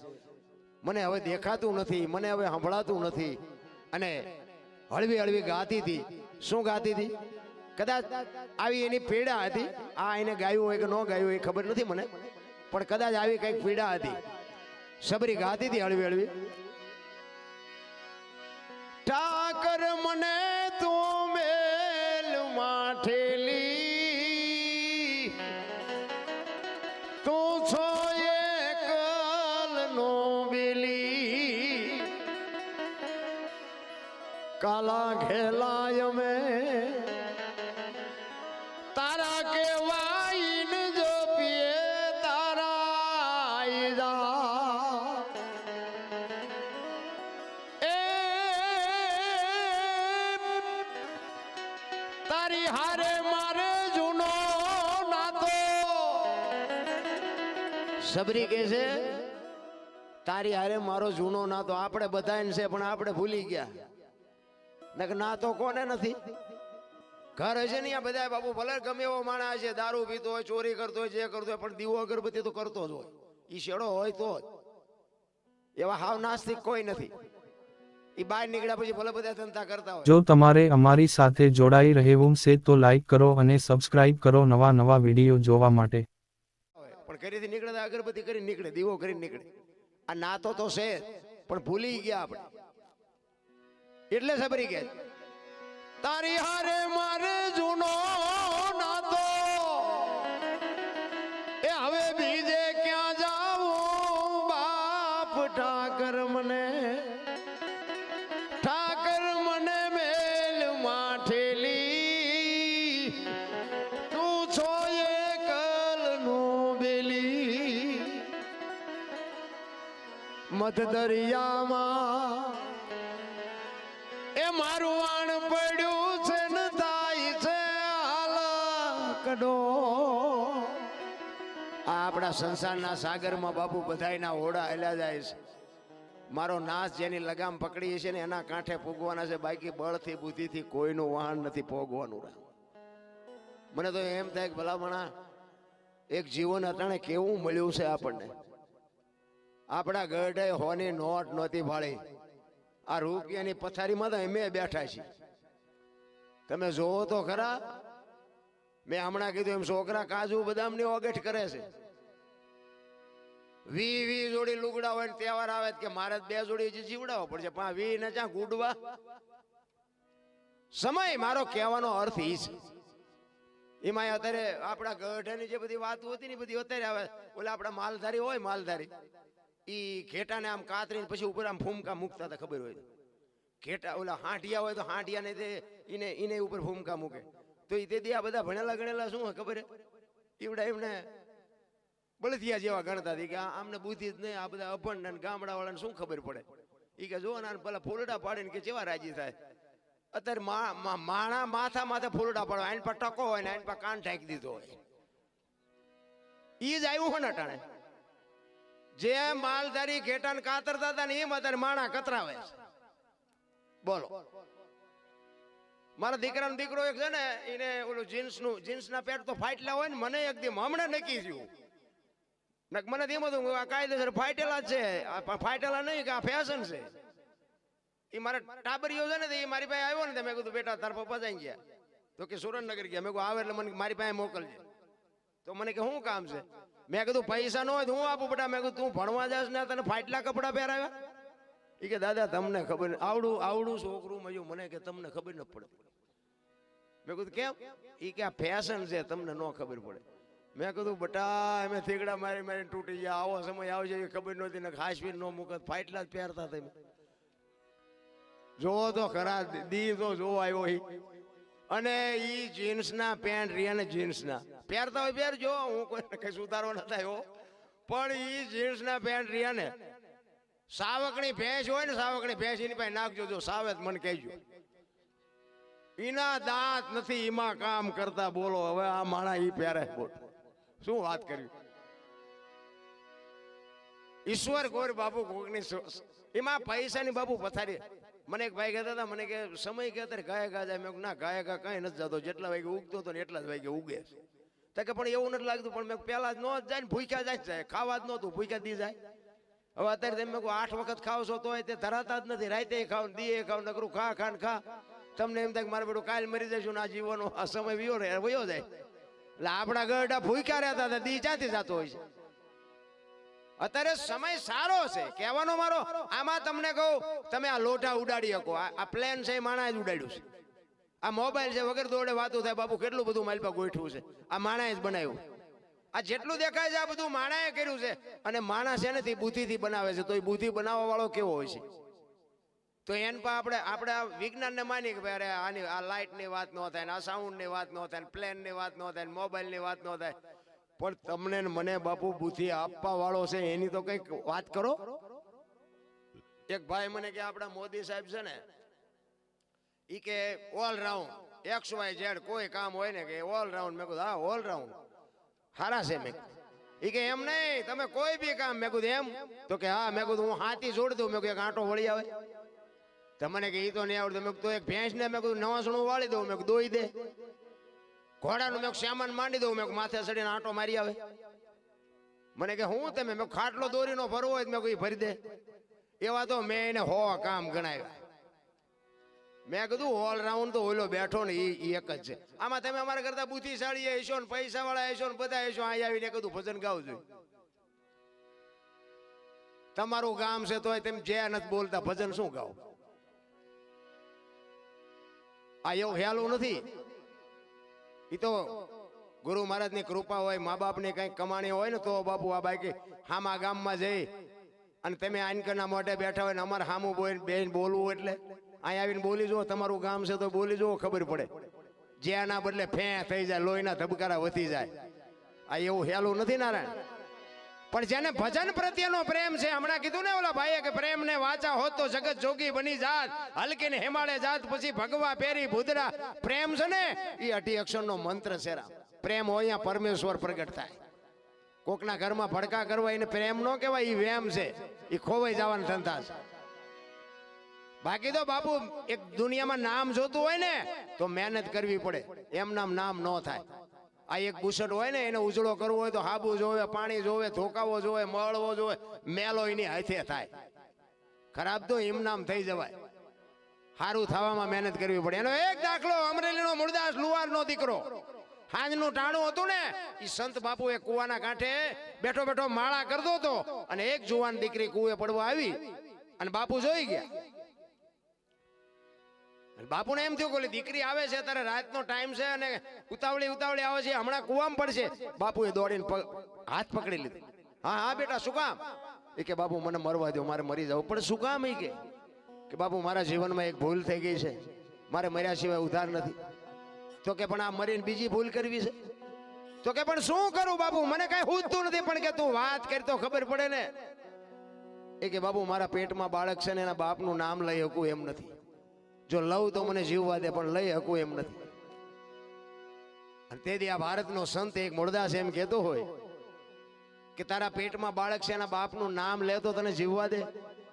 મને હવે દેખાતું નથી, મને હવે સંભળાતું નથી. અને હળવી હળવી ગાતી હતી. શું ગાતી હતી? કદાચ આવી એની પીડા હતી. આ એને ગાયું હોય કે ન ગાયું હોય ખબર નથી મને, પણ કદાચ આવી કઈક પીડા હતી. સબરી ગાતી હતી હળવી હળવી, ઠાકર મને તો મેલ માઠેલી, તું છો એકલ નો બેલી, કાલા ઘેલાય મેં તારા કેવાઈન જો તારી હારે મારે જૂનો નાતો સબરી કે છે તારી હારે મારો જૂનો નાતો આપણે બધાને છે પણ આપણે ભૂલી ગયા નાતો કોને નથી ઘર હશે ને આ બધા બાપુ ભલે ગમે એવો માણસ છે દારૂ પીતો હોય ચોરી કરતો હોય જે કરતો હોય પણ દીવો અગરબત્તી તો કરતો જ હોય ઈ શેડો હોય તો જ એવા હાવ નાસ્તિક કોઈ નથી ઈ બહાર નીકળ્યા પછી ભલે બધા ધંધા કરતા હોય જો તમારે અમારી સાથે જોડાઈ રહેવું છે તો લાઈક કરો અને સબસ્ક્રાઇબ કરો નવા વિડીયો જોવા માટે પણ ઘરેથી નીકળે અગરબત્તી કરી નીકળે દીવો કરી નીકળે આ નાતો તો છે પણ ભૂલી ગયા આપણે એટલે સબરી કે તારી હારે મારે જૂનો નાતો એ હવે બીજે ક્યાં જાવું બાપ ઠાકર મને મેલ માઠેલી તું છો એકલ નું બેલી મધ દરિયામાં એ મારું વાણ પડ્યું છે ને થાય છે હાલકડો આપણા સંસારના સાગરમાં બાપુ બધાયના હોડા હેલા જાય છે મારો નાશ જેની લગામ પકડી છે ને એના કાંઠે પૂગવાના છે બાકી બળથી બુદ્ધિથી કોઈનું વાહન નથી પોગવાનું મને તો એમ થાય કે ભલામણા એક જીવન અટાણે કેવું મળ્યું છે આપણને આપણા ગઢે હોની નોટ નહોતી ભાળી આ રૂપિયાની પથારીમાં તો અમે બેઠા છીએ તમે જોવો તો ખરા મેં હમણાં કીધું એમ છોકરા કાજુ બદામની ઓગેઠ કરે છે 20 જોડી લુગડા હોય તહેવાર આવે કે મારે 2 જોડી જીવડાવવા પડશે પણ 20 ને ચા ગુડવા સમય મારો કહેવાનો અર્થ ઈ છે એમાં અત્યારે આપણા ગઢની જે બધી વાતો હતી ને બધી અત્યારે આવે ઓલા આપણા માલધારી હોય માલધારી ઈ ઘેટાને આમ કાતરીને પછી ઉપર આમ ફૂમકા મૂકતા હતા ખબર હોય ઘેટા ઓલા હાંઠિયા હોય તો હાંઠિયાને તે ઈને ઉપર ફૂમકા મૂકે તો ઈ તે આ બધા ભણેલા ગણેલા શું ખબર હે ઈવડા એમને બળદિયા જેવા ગણતા હતી કે આમને બુદ્ધિ જ નહીં આ બધા અભણ ને ગામડા વાળાને શું ખબર પડે ઈ કે જો ના પેલા ફૂલડા પાડીને કે કેવા રાજી થાય અત્યારે માણા માથે ફૂલડા પાડવા આઈન પર ટકો હોય ને આઈન પર કાન ઢાંકી દીધો હોય ઈ જ આવ્યું હોય ને અટાણે જે માલધારી ઘેટાને કાતરતા હતા ને એમ અત્યારે માણા કતરાવે બોલો મારા દીકરાનો દીકરો એક છે ને એને ઓલું જીન્સના પેન્ટ તો ફાટેલા હોય ને મને એકદમ હમણાં નક્કી થયું મને એમ હતું આ કાયદેસર ફાટેલા જ છે ફાટેલા નહીં કે આ ફેશન છે એ મારા ટાબરીઓ છે ને એ મારી પાસે આવ્યો ને મેં કીધું બેટા તાર પપ્પા જઈ ગયા તો કે સુરેન્દ્રનગર ગયા મેં કહું આવે એટલે મને મારી પાસે મોકલજે તો મને કે શું કામ છે મેં કીધું પૈસા ન હોય તો હું આપું બેટા મેં કીધું તું ભણવા જાસ ને તને ફાટલા કપડા પહેરાવ્યા એ કે દાદા તમને ખબર આવડું છોકરું મળ્યું મને કે તમને ખબર ન પડે મેં કીધું કેમ એ કે આ ફેશન છે તમને ન ખબર પડે મેં કીધું બટા અમે થીગડા મારી તૂટી ગયા આવો સમય આવશે એ ખબર નહોતી ને ખાસવીર ન મૂકત ફાટલા જ પહેરતા તમે જોવો તો ખરા દી તો જોવો આવ્યો અને ઈ જીન્સના પેન્ટ રહ્યા ને જીન્સના પહેરતા હોય પહેરજો હું કોઈ કઈ સુધારો ન થયો પણ ઈ જીન્સના પેન્ટ રહ્યા ને સાવકણી ભેંસ હોય ને સાવકણી ભેંસ એની પાસે નાખજો જો સાવે મને કહેજો એના દાંત નથી એમાં કામ કરતા બોલો હવે આ માણા ઈ પહેરે શું વાત કરી ઈશ્વર ગોર બાપુ કોકની એમાં પૈસાની બાપુ પથારી મને એક ભાઈ કહેતા હતા મને કે સમય કે અત્યારે ગાયકા જાય મેં ના ગાયકા કઈ નથી જતો જેટલા વાગે ઉગતો હતો ને એટલા જ વાગે ઉગે તો કે પણ એવું નથી લાગતું પણ મેં પેલા જ ન જાય ને ભૂખ્યા જાય ખાવા જ નહોતું ભૂખ્યા દી જાય હવે અત્યારે તમે 8 વખત ખાવ છો તો તે ધરાતા જ નથી રાતે ખાવ દીએ ખાવ નકરું ખા તમને એમ થાય કે મારે બેટું કાલ મરી જશું આ જીવનો આ સમય વયો જાય એટલે આપણા ગરડા ભૂખ્યા રહેતા હતા દી ક્યાંથી જતો હોય છે અત્યારે સમય સારો છે કહેવાનો મારો આમાં તમને કહું તમે આ લોઢા ઉડાડી શકો આ પ્લેન છે માણા જ ઉડાડ્યું છે આ મોબાઈલ છે વગર દોડે વાતો થાય બાપુ કેટલું બધું મારી પાસે ગોઠવું છે આ માણાએ જ બનાવ્યું આ જેટલું દેખાય છે આ બધું માણાએ કર્યું છે અને માણસ છે ને બુદ્ધિથી બનાવે છે તો એ બુદ્ધિ બનાવવા વાળો કેવો હોય છે તો એન પર આપણે વિજ્ઞાનને માની કે ભાઈ આની આ લાઇટની વાત ન થાય ને આ સાઉન્ડની વાત ન થાય ને પ્લેનની વાત ન થાય ને મોબાઈલની વાત ન થાય પણ તમને મને બાપુ બુદ્ધિ આપવા વાળો છે એની તો કઈક વાત કરો એક ભાઈ મને કે આપણા મોદી સાહેબ છે ને ઈ કે ઓલરાઉન્ડ XYZ કોઈ કામ હોય ને કે ઓલરાઉન્ડ. મેં કીધું હા ઓલરાઉન્ડ હારા છે. મેં ઈ કે એમ નહીં તમે કોઈ બી કામ. મેં કીધું એમ? તો કે હા. મેં કીધું હું હાથી જોડી દઉં. મેં કીધું એક આંટો વળી આવે. તમને કે ઈ તો નહીં આવડતું. મેં કીધું એક ભેંસ ને મેં કીધું નવાસણું વાળી દઉં. મેં કીધું દોઈ દે. ઘોડાનું મેં સામાન માંડી દઉં. મેં માથે ચડીને આંટો મારી આવે. મને કે હું તમે? મેં ખાટલો દોરીનો ભરવો હોય મેં કોઈ ભરી દે. એવા તો મેં એને 100 કામ ગણાવ્યા. મેં કીધું ઓલરાઉન્ડ તો ઓલો બેઠો ને ઈ એક જ છે. આમાં તમે અમારા કરતા બુદ્ધિશાળી હશો ને પૈસા વાળા હશો ને બધા હશો. અહીં આવીને કીધું ભજન ગાવું જોઈએ. તમારું ગામ છે તોય તેમ જે નથી બોલતા ભજન શું ગાવ? આ એવું હેલું નથી. ઈ તો ગુરુ મહારાજની કૃપા હોય, મા બાપની કઈક કમાણી હોય ને તો બાપુ આ બાકી હામા ગામમાં જઈ અને તમે આનકરના મોઢે બેઠા હોય ને અમારે હામું બેન બોલવું એટલે અહીં આવીને બોલી જુઓ. તમારું ગામ છે તો બોલી જુઓ, ખબર પડે. જેના બદલે ફે થઈ જાય, લોહીના ધબકારા વધી જાય. આ એવું હેલું નથી નારાયણ. પણ જેને ભજન પ્રત્યેનો પ્રેમ છે, હમણાં કીધું ને ઓલા ભાઈએ કે પ્રેમ ને વાચા હોત તો જગત જોગી બની જાત, હલકી ને હિમાલય જાત પછી ભગવા પેરી ભૂદરા. પ્રેમ છે ને એ 8 અક્ષરનો મંત્ર છે. પ્રેમ હોય અહીંયા પરમેશ્વર પ્રગટ થાય. કોકના ઘરમાં ભડકા કરવા એને પ્રેમ ન કહેવાય, એ વેમ છે. એ ખોવાઈ જવાના ધંધા છે. બાકી તો બાપુ એક દુનિયામાં નામ જોતું હોય ને તો મહેનત કરવી પડે. એમ નામ ન થાય. આ એક બુશટ હોય ને એને ઉજળો કરવો હોય તો હાબુ જોવે, પાણી જોવે, ધોકાવો જોવે, મળવો જોવે, મેલો એની હાથે થાય. ખરાબ તો ઇમનામ થઈ જવાય. સારું થવામાં મહેનત કરવી પડે. એનો એક દાખલો અમરેલીનો મૂળદાસ લુહારનો દીકરો. હાંજનું ટાણું હતું ને એ સંત બાપુ એ કુવાના કાંઠે બેઠો બેઠો માળા કરતો હતો અને એક જુવાન દીકરી કુએ પડવા આવી અને બાપુ જોઈ ગયા. બાપુને એમ થયું કે દીકરી આવે છે તારે રાતનો ટાઈમ છે અને ઉતાવળી આવે છે, હમણાં કુવામાં પડશે. બાપુએ દોડીને હાથ પકડી લીધો. હા હા બેટા શું કામ? એ કે બાપુ મને મરવા દો, મારે મરી જવું. પણ શું કામ? એ કે બાપુ મારા જીવનમાં એક ભૂલ થઈ ગઈ છે, મારે મર્યા સિવાય ઉધાર નથી. તો કે પણ આ મરીને બીજી ભૂલ કરવી છે. તો કે પણ શું કરું બાપુ? મને કઈ સૂઝતું નથી. પણ કે તું વાત કરી તો ખબર પડે ને. એ કે બાપુ મારા પેટમાં બાળક છે ને એના બાપનું નામ લઈ શકું એમ નથી. જો લઉં તો મને જીવવા દે, પણ લઈ શકું એમ નથી. અને તેથી આ ભારતનો સંત એક મૂળદાસ એમ કહેતો હોય કે તારા પેટમાં બાળક છે એના બાપનું નામ લે તો તને જીવવા દે.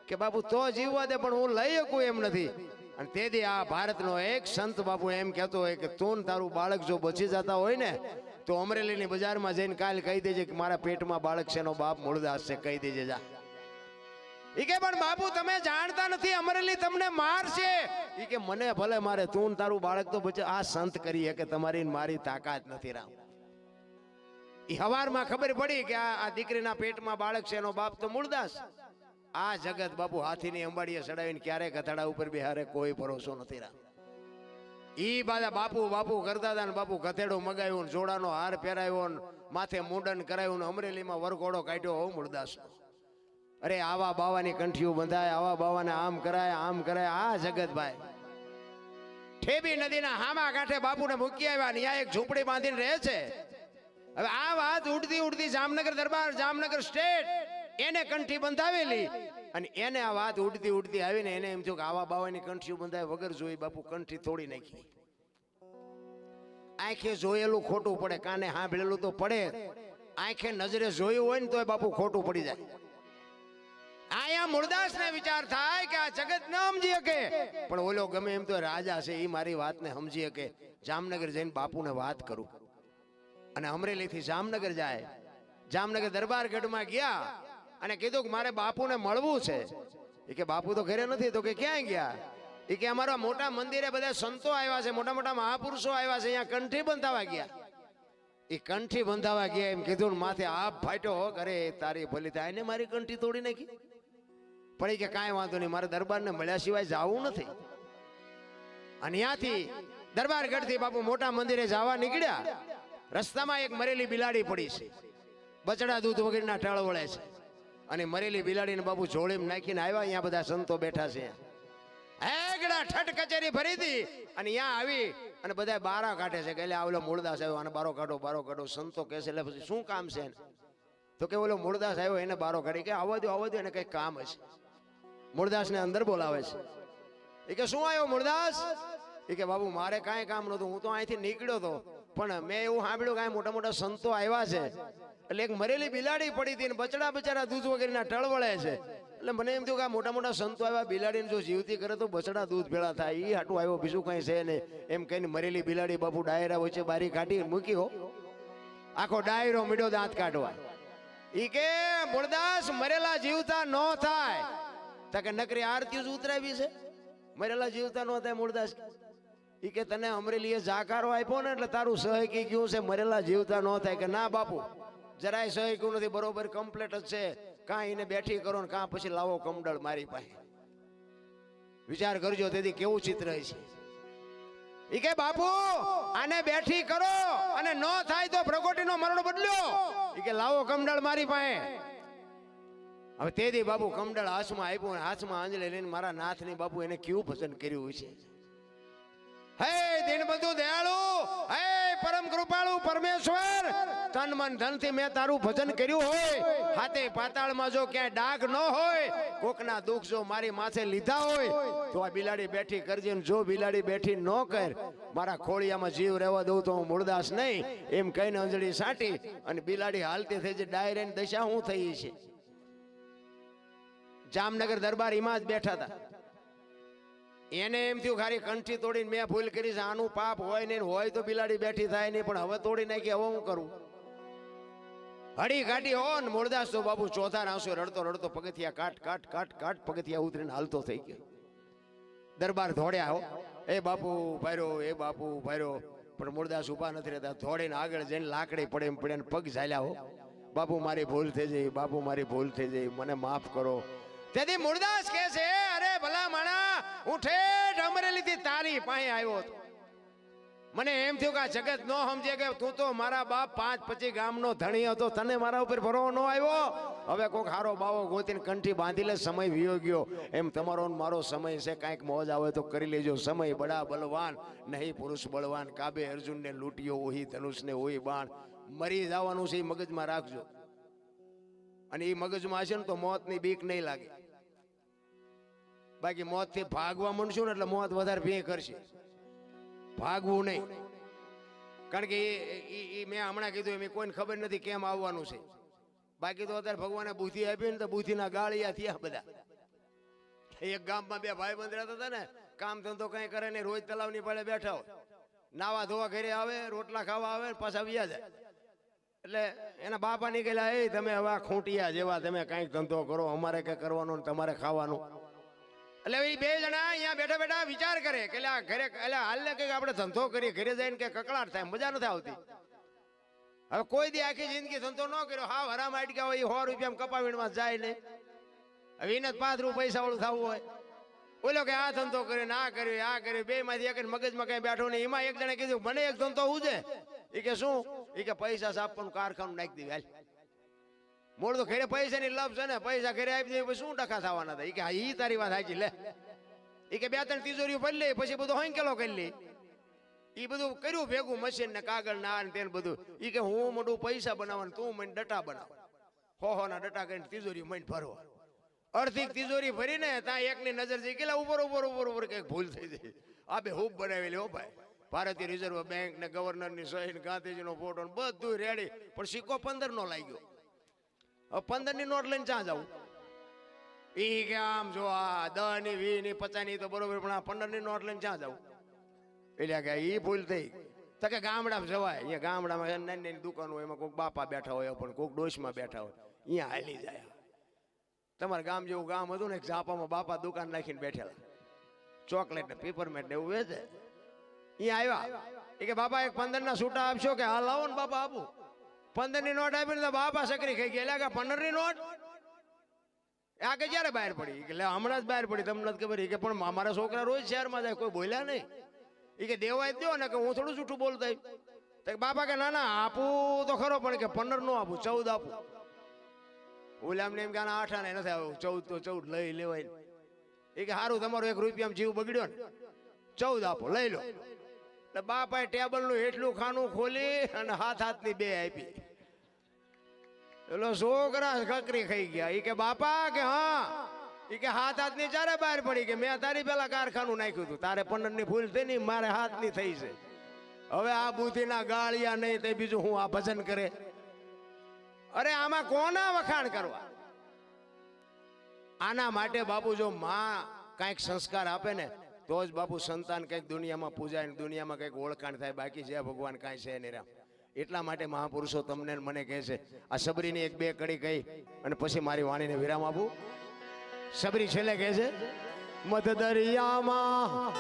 કે બાપુ તો જીવવા દે પણ હું લઈ શકું એમ નથી. અને તેથી આ ભારતનો એક સંત બાપુ એમ કહેતો હોય કે તું તારું બાળક જો બચી જતા હોય ને તો અમરેલીની બજારમાં જઈને કાલ કહી દેજે કે મારા પેટમાં બાળક છે એનો બાપ મૂળદાસ છે, કહી દેજે જા. ઈ કે પણ બાપુ તમે જાણતા નથી અમરેલી તમને મારશે. ઈ કે મને ભલે મારે, તું તારું બાળક તો બચે. આ સંત કરી કે તમારી મારી તાકાત નથી. રામ ઈ હવારમાં ખબર પડી કે આ દીકરીના પેટમાં બાળક છે એનો બાપ તો મૂળદાસ. આ જગત બાપુ હાથીની અંબાડીએ ચડાવીને ક્યારે ગધેડા ઉપર બિહારે કોઈ ભરોસો નથી. રામ ઈ બાજા બાપુ કરતા હતા ને બાપુ ગધેડો મગાવ્યો ને જોડાનો હાર પહેરાવ્યો ને માથે મુંડન કરાવ્યું ને અમરેલીમાં વરઘોડો કાઢ્યો હો મૂળદાસ. અરે આવા બાવાની કંઠીઓ બંધાય, આવા બાવાને આમ કરાય આમ કરાય. આ જગત ભાઈ ઠેબી નદીના હામા કાંઠે બાપુને મૂકી આવ્યા ને એક ઝૂંપડી બાંધીને રહે છે. હવે આ વાત ઉડતી જામનગર દરબાર, જામનગર સ્ટેટ એને કંઠી બંધાવેલી અને એને આ વાત ઉડતી આવીને એને એમ થયું કે આવા બાવાની કંઠીઓ બંધાય વગર જોઈ બાપુ કંઠી તોડી નાખી. આંખે જોયેલું ખોટું પડે, કાને સાંભળેલું તો પડે. આંખે નજરે જોયું હોય ને તો બાપુ ખોટું પડી જાય. આયા મૂળદાસ ને વિચાર થાય કે આ જગત ન સમજી શકે પણ ઓલો ગમે એમ તો રાજા છે, એ મારી વાતને સમજી શકે. જામનગર જઈને બાપુને વાત કરું. અને અમરેલીથી જામનગર જાય. જામનગર દરબારગઢમાં ગયા અને કીધું કે મારે બાપુને મળવું છે. એ કે બાપુ તો ઘરે નથી. તો કે ક્યાં ગયા? એ કે અમારા મોટા મંદિરે બધા સંતો આવ્યા છે, મોટા મહાપુરુષો આવ્યા છે, અહીંયા કંઠી બંધાવા ગયા. એ કંઠી બંધાવા ગયા એમ કીધું માથે આપ ફાટ્યો. અરે તારી ભલી થાય ને મારી કંઠી તોડી નાખી. પણ કે કાંઈ વાંધો નહીં, મારે દરબારને મળ્યા સિવાય જવું નથી. અને ત્યાંથી દરબારગઢથી બાપુ મોટા મંદિરે જવા નીકળ્યા. રસ્તામાં એક મરેલી બિલાડી પડી છે, બચડા દૂધ વગેરેના ટાળ વળે છે. અને મરેલી બિલાડીને બાપુ જોડીમાં નાખીને આવ્યા. અહીંયા બધા સંતો બેઠા છે. એકડા ઠઠ કચેરી ભરી હતી અને અહીંયા આવી અને બધા બારા કાઢે છે કે એટલે ઓલો મૂળદાસ આવ્યો અને બારો કાઢો. સંતો કહે છે એટલે પછી શું કામ છે? તો કે ઓલો મૂળદાસ આવ્યો એને બારો કાઢી. કે આવવા દો એને કઈ કામ હશે. મૂળદાસને અંદર બોલાવે છે. એ કે શું આવ્યો મૂળદાસ? એ કે બાપુ મારે કાંઈ કામ નહોતું, હું તો અહીંથી નીકળ્યો હતો, પણ મેં એવું સાંભળ્યું કાંઈ મોટા મોટા સંતો આવ્યા છે, એટલે એક મરેલી બિલાડી પડી હતી ને બચડા બચારા દૂધ વગેરેના ટળવળે છે, એટલે મને એમ થયું કે આ મોટા મોટા સંતો આવ્યા, બિલાડીને જો જીવતી કરે તો બચડા દૂધ ભેળા થાય, એ હાટું આવ્યો, બીજું કાંઈ છે નહીં. એમ કહીને મરેલી બિલાડી બાપુ ડાયરા વચ્ચે બારી કાઢી મૂકી, આખો ડાયરો મીડો દાંત કાઢવા. ઈ કે મૂળદાસ મરેલા જીવતા ન થાય, તો કે નકરી આરતી જ ઉતરાવી છે, મરેલા જીવતા ન થાય મૂળદાસ. ઈ કે તને અમરેલીએ જાકારો આપ્યો ને એટલે તારું સહકી ગયું છે, મરેલા જીવતા ન થાય. કે ના બાપુ જરાય સહક્યું નથી, બરોબર કમ્પ્લીટ જ છે, કાં એને બેઠી કરો ને કાં પછી લાવો કમડળ મારી પાસે. વિચાર કરજો તેથી કેવું ચિત્ર છે. ઈ કે બાપુ આને બેઠી કરો અને ન થાય તો પ્રગોટીનો મરણો બદલ્યો. ઈ કે લાવો કમડળ મારી પાસે. હવે તેથી બાપુ કમડળ હાથમાં આપ્યું, હાથમાં આંજળી લઈને મારા નાથની બાપુ એને કેવું પસંદ કર્યું છે. હે દીનબંધુ દયાળુ, હે પરમ કૃપાળુ પરમેશ્વર, તન મન ધનથી મેં તારું ભજન કર્યું હોય, હાથે પાતાળમાં જો ક્યાંય ડાઘ ન હોય, કોકના દુઃખ જો મારી માથે લીધા હોય, તો આ બિલાડી બેઠી કરજે. જો બિલાડી બેઠી ન કર, મારા ખોળિયામાં જીવ રહેવા દઉં તો હું મૂળદાસ નહીં. એમ કહીને અંજળી સાટી અને બિલાડી હાલતી થઈ, જે ડાયરેની દશા હું થઈ છે. જામનગર દરબાર એમાં જ બેઠા હતા. એને એમ થયું ખાલી કંઠી તોડીને મેં ભૂલ કરી છે, આનું પાપ હોય ને હોય તો બિલાડી બેઠી થાય નહીં, પણ હવે તોડી નાખી, હવે હું કરું? હડી કાઢી હો ને મૂળદાસ તો બાપુ ચોથા આંસુ રડતો રડતો પગથિયા કાટ કાટ કાટ કાટ પગથિયા ઉતરીને હાલતો થઈ ગયો. દરબાર દોડ્યા હો, એ બાપુ ભાર્યો, એ બાપુ ભાર્યો, પણ મૂળદાસ ઉભા નથી રહેતા. દોડીને આગળ જઈને લાકડી પડે એમ પડે પગ ઝાલ્યા હો, બાપુ મારી ભૂલ થઈ જાય, બાપુ મારી ભૂલ થઈ જાય, મને માફ કરો. તેથી મૂળદાસ કહે છે, અરે ભલા માણા, હું ઠેઠ અમરેલીથી તારી પાસે આવ્યો હતો. મને એમ થયું કે આ જગત નો સમજે કે તું તો મારા બાપ 5-25 ગામનો ધણી હતો, તને મારા ઉપર ભરોસો ન આવ્યો. હવે કોઈક હારો બાવો ગોતીને કંઠી બાંધી લે, સમય વિયો ગયો. એમ તમારો મારો સમય છે, કાંઈક મોજ આવે તો કરી લેજો. સમય બડા બલવાન નહીં પુરુષ બળવાન, કાબે અર્જુનને લૂંટ્યો ઓહી ધનુષને ઓહી બાણ. મરી જવાનું છે એ મગજમાં રાખજો, અને એ મગજમાં હશે ને તો મોતની બીક નહીં લાગે. બાકી મોતથી ભાગવા માંડશું ને એટલે મોત વધારે ભે કરશે, ભાગવું નહીં. કારણ કે એ મેં હમણાં કીધું એમ કોઈને ખબર નથી કેમ આવવાનું છે. બાકી તો અત્યારે ભગવાને બુદ્ધિ આપી ને તો બુદ્ધિના ગાળિયા થયા બધા. એક ગામમાં 2 ભાઈબંધ રહેતા હતા ને, કામ ધંધો કઈ કરે ને, રોજ તલાવની પાળે બેઠા હોય, નાવા ધોવા ઘરે આવે, રોટલા ખાવા આવે, પાછા વ્યા જાય. એટલે એના બાપા નીકળ્યા, એ તમે હવે ખૂંટિયા જેવા, તમે કઈક ધંધો કરો, અમારે કઈ કરવાનું તમારે ખાવાનું. એટલે એ 2 જણા અહીંયા બેઠા બેઠા વિચાર કરે કે ઘરે એટલે હાલ ને કઈક આપણે ધંધો કરીએ, ઘરે જઈને કે કકળાટ થાય, મજા નથી આવતી. હવે કોઈ દી આખી જિંદગી ધંધો ન કર્યો, હા હરામ આટક્યા હોય, 100 રૂપિયા કપાવીણમાં જાય નહીં. હવે એને 5 રૂપિયા પૈસા વાળું થવું હોય, બોલો કે આ ધંધો કર્યો ને આ કર્યો, આ કર્યો, 2 માંથી એક મગજમાં કઈ બેઠો નહીં. એમાં એક જણે કીધું મને એક ધંધો ઉજે. એ કે શું? એ કે પૈસા સાપવાનું કારખાનું નાખી દેવી હાલ. મૂળ તો ઘરે પૈસા ની લપ છે ને, પૈસા ઘરે આપી દે પછી શું ટકા થવાના હતા. એ કે ઈ તારી વાત સાચી લે. એ કે 2-3 તિજોરીઓ ભરી લે, પછી બધું હોંકેલો કરી લે. એ બધું કર્યું ભેગું, મશીન ને કાગળ ને આ ને તેને બધું. એ કે હું મોટું પૈસા બનાવવાનું, તું મને ડટા બનાવ. હો ના ડટા કરીને તિજોરી મને ભરવા. અર્ધિક તિજોરી ભરીને ત્યાં એકની નજર જઈ ગયેલા ઉપર કઈક ભૂલ થઈ જાય. આ બે હૂબ બનાવેલી હો ભાઈ, ભારતીય રિઝર્વ બેંક ને ગવર્નર ની સહી ને ગાંધીજીનો ફોટો ને બધું રેડી, પણ સિક્કો 15 નો લાગ્યો. હવે 15 ની નોટ લઈને ક્યાં જવું? ઈ કે આમ જો આ 10 ની 20 ની 50 ની તો બરોબર, પણ આ 15 ની નોટ લઈને ક્યાં જવું? એટલે કે ઈ ભૂલ થઈ. તો કે ગામડામાં જવાય, અહીંયા ગામડામાં નાની નાની દુકાન હોય, એમાં કોઈક બાપા બેઠા હોય, પણ કોઈક ડોશમાં બેઠા હોય, અહીંયા હાલી જાય. તમારા ગામ જેવું ગામ હતું ને, એક ઝાપામાં બાપા દુકાન નાખીને બેઠેલા, ચોકલેટ ને પેપરમેન્ટ ને એવું વેચે. અહીંયા આવ્યા, એ કે બાપા એક 15 ના છૂટા આપશો? કે હા લાવો ને બાપા આપું. 15 ની નોટ આપીને તો બાપા સકરી ખાઈ ગયા. એટલે કે 15 ની નોટ આ કે ક્યારે બહાર પડી? એટલે હમણાં જ બહાર પડી, તમને નથી ખબર? કે પણ અમારા છોકરા રોજ શહેરમાં જાય, કોઈ બોલ્યા નહીં. એ કે દેવાય દો ને, કે હું થોડું જૂઠું બોલતા. બાપા કે ના ના આપું તો ખરો, પણ કે 15 નો આપું, 14 આપું. ઓલામ ને એમ કે 8 ને નથી આવું, 14 તો 14 લઈ લેવાય. એ કે સારું, તમારો 1 રૂપિયામાં જીવ બગડ્યો ને, 14 આપો લઈ લો. એટલે બાપાએ ટેબલ નું હેઠલું ખાનું ખોલી અને હાથની 2 આપી. એટલે છોકરા કકરી ખાઈ ગયા. એ કે બાપા કે હા ઈ કે હાથ હાથની ચારે બહાર પડી કે મેં તારી પેલા કારખાનું નાખ્યું હતું, તારે 15 ની ભૂલ થઈ ની, મારે હાથની થઈ છે. હવે આ બુદ્ધિના ગાળિયા નહીં તે બીજું હું આ ભજન કરે. અરે આમાં કોના વખાણ કરવા? આના માટે બાપુ જો માં કાંઈક સંસ્કાર આપે ને તો જ બાપુ સંતાન કંઈક દુનિયામાં પૂજાય ને દુનિયામાં કંઈક ઓળખાણ થાય, બાકી છે ભગવાન કાંઈ છે નહીં રામ. એટલા માટે મહાપુરુષો તમને ને મને કહે છે. આ સબરીની એક બે કડી કહી અને પછી મારી વાણીને વિરામ આપું. સબરી છેલ્લે કહે છે, મધ દરિયામાં